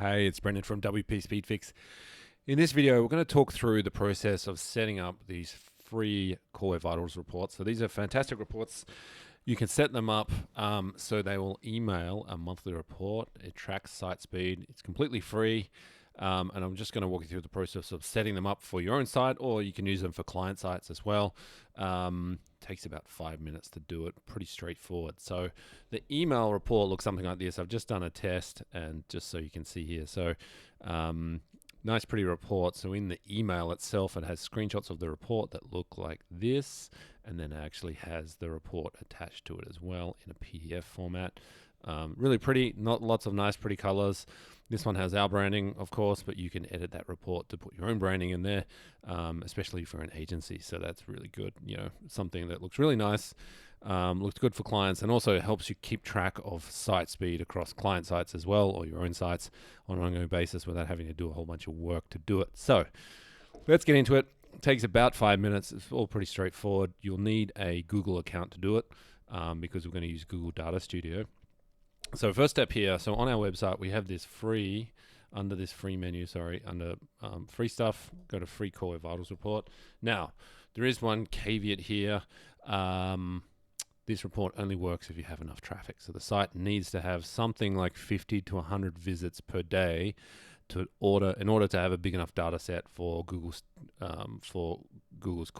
Hey, it's Brendan from WP Speedfix. In this video, we're going to talk through the process of setting up these free Core Web Vitals reports. So these are fantastic reports. You can set them up so they will email a monthly report. It tracks site speed. It's completely free. And I'm just going to walk you through the process of setting them up for your own site, or you can use them for client sites as well. Takes about 5 minutes to do it. Pretty straightforward. So the email report looks something like this. I've just done a test, and just so you can see here. So nice, pretty report. So in the email itself, it has screenshots of the report that look like this, and then it actually has the report attached to it as well in a PDF format. Really pretty, not lots of nice, pretty colors. This one has our branding, of course, but you can edit that report to put your own branding in there, especially for an agency. So that's really good. You know, something that looks really nice, looks good for clients, and also helps you keep track of site speed across client sites as well, or your own sites on an ongoing basis without having to do a whole bunch of work to do it. So let's get into it. It takes about 5 minutes. It's all pretty straightforward. You'll need a Google account to do it because we're going to use Google Data Studio. So first step here, so on our website, we have this free, under this free menu, under free stuff, go to free Core Web Vitals report. Now, there is one caveat here. This report only works if you have enough traffic. So the site needs to have something like 50 to 100 visits per day in order to have a big enough data set for Google's Core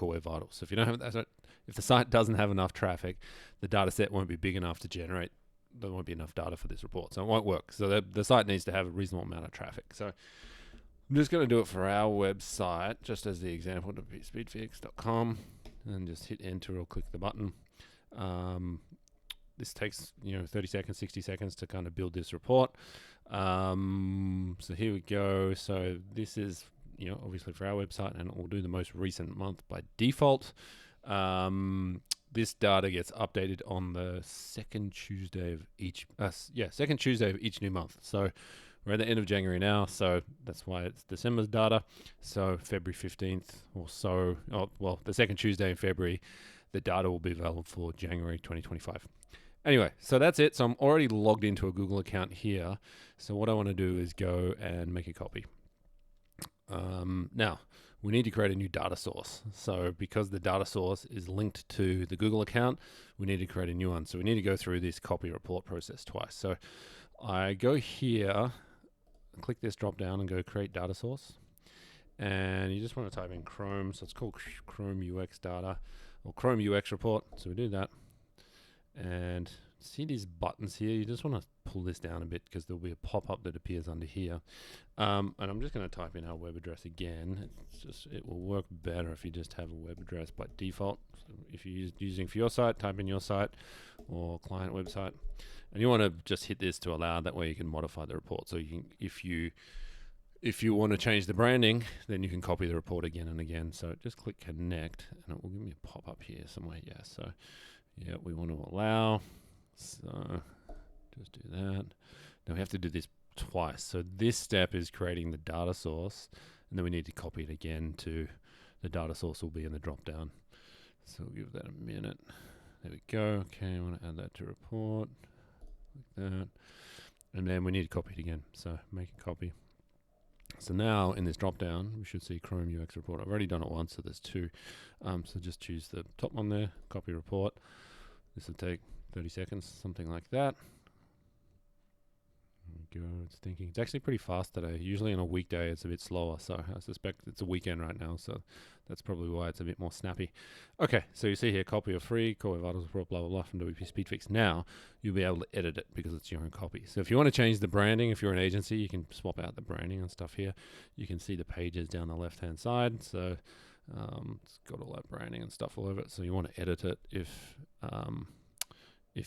Web Vitals. So if you don't have that, if the site doesn't have enough traffic, the data set won't be big enough to generate. There won't be enough data for this report, so it won't work. So the site needs to have a reasonable amount of traffic. So I'm just going to do it for our website, just as the example, speedfix.com, and just hit enter or click the button. This takes 30 seconds, 60 seconds to kind of build this report. So here we go. So this is obviously for our website, and it will do the most recent month by default. This data gets updated on the second Tuesday of each new month. So we're at the end of January now, so that's why it's December's data. So February 15th or so, the second Tuesday in February, the data will be available for January 2025. Anyway, so that's it. So I'm already logged into a Google account here. So what I want to do is go and make a copy. Now, we need to create a new data source. So because the data source is linked to the Google account, we need to create a new one. So we need to go through this copy report process twice. So I go here, click this drop down and go create data source. And you just want to type in Chrome. So it's called Chrome UX data or Chrome UX report. So we do that. And see these buttons here? You just want to pull this down a bit because there'll be a pop-up that appears under here. And I'm just going to type in our web address again. It will work better if you just have a web address by default. So if you're using for your site, type in your site or client website. And you want to just hit this to allow, that way you can modify the report. So you can, if you want to change the branding, then you can copy the report again and again. So just click connect and it will give me a pop-up here somewhere. Yeah, so yeah, we want to allow. So just do that. Now we have to do this twice. So this step is creating the data source, and then we need to copy it again to the data source will be in the drop down. So we'll give that a minute. There we go. Okay, I want to add that to report. Like that. And then we need to copy it again. So make a copy. So now in this drop down, we should see Chrome UX report. I've already done it once, so there's two. So just choose the top one there, copy report. This will take 30 seconds, something like that. There we go, it's thinking. It's actually pretty fast today. Usually on a weekday it's a bit slower, so I suspect it's a weekend right now, so that's probably why it's a bit more snappy. Okay, so you see here, copy of free, Core Web Vitals report, blah, blah, blah, from WP Speedfix. Now, you'll be able to edit it because it's your own copy. So if you want to change the branding, if you're an agency, you can swap out the branding and stuff here. You can see the pages down the left-hand side, so it's got all that branding and stuff all over it, so you want to edit it if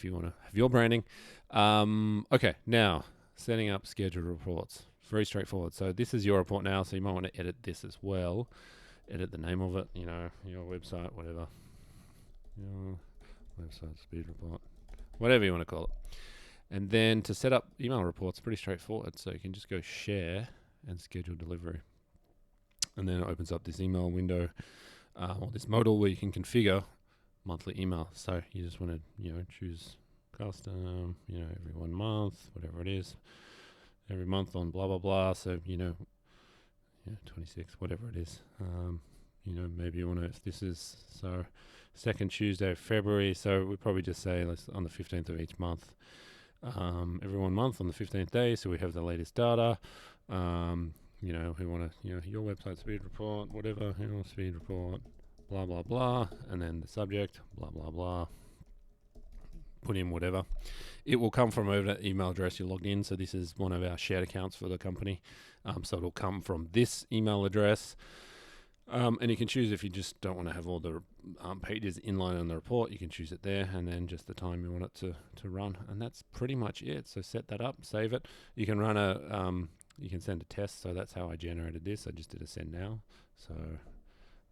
you want to have your branding. Okay, now setting up scheduled reports. Very straightforward. So this is your report now, so you might want to edit this as well. Edit the name of it, your website, whatever. Your website speed report, whatever you want to call it. And then to set up email reports, pretty straightforward. So you can just go share and schedule delivery. And then it opens up this email window or this modal where you can configure monthly email. So you just want to choose custom, every 1 month, whatever it is. every month on blah blah blah. So 26, whatever it is. Maybe you want to. If this is second Tuesday of February, so we probably just say on the 15th of each month. Every 1 month on the 15th day, so we have the latest data. We want to, your website speed report, whatever, speed report, blah, blah, blah, and then the subject, blah, blah, blah. Put in whatever. It will come from over that email address you logged in. So this is one of our shared accounts for the company. So it'll come from this email address. And you can choose if you just don't want to have all the pages inline on the report, you can choose it there, and then just the time you want it to run. And that's pretty much it. So set that up, save it. You can run you can send a test. So that's how I generated this. I just did a send now. So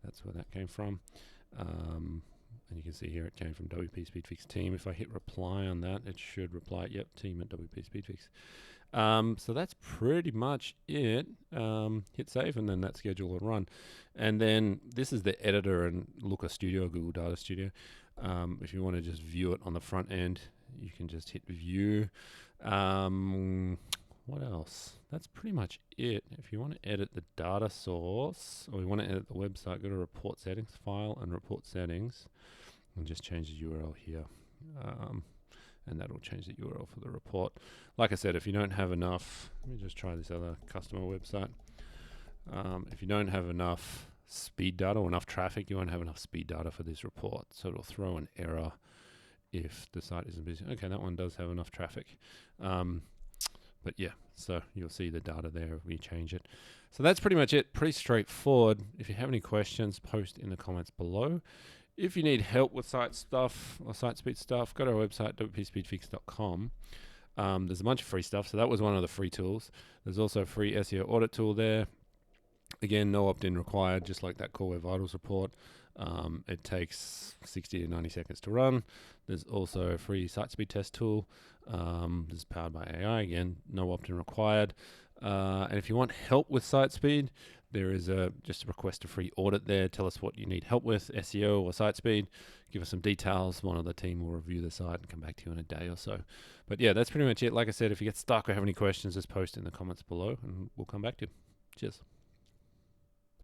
that's where that came from. And you can see here it came from WP Speedfix team. If I hit reply on that, it should reply, yep, team at WP Speedfix. So that's pretty much it. Hit save, and then that schedule will run. And then this is the editor and Looker Studio, Google Data Studio. If you want to just view it on the front end, you can just hit view. What else? That's pretty much it. If you want to edit the data source, or you want to edit the website, go to report settings, file and report settings, and just change the URL here. And that'll change the URL for the report. Like I said, if you don't have enough, let me just try this other customer website. If you don't have enough speed data or enough traffic, you won't have enough speed data for this report. So it'll throw an error if the site isn't busy. Okay, that one does have enough traffic. But yeah, so you'll see the data there if we change it. So that's pretty much it. Pretty straightforward. If you have any questions, post in the comments below. If you need help with site stuff or site speed stuff, go to our website, wpspeedfix.com. There's a bunch of free stuff. So that was one of the free tools. There's also a free SEO audit tool there. Again, no opt-in required, just like that Core Web Vitals report. It takes 60 to 90 seconds to run. There's also a free site speed test tool. This is powered by AI. Again, no opt-in required. And if you want help with site speed, there is just a request a free audit there. Tell us what you need help with, SEO or site speed. Give us some details. One of the team will review the site and come back to you in a day or so. But yeah, that's pretty much it. Like I said, if you get stuck or have any questions, just post in the comments below and we'll come back to you. Cheers.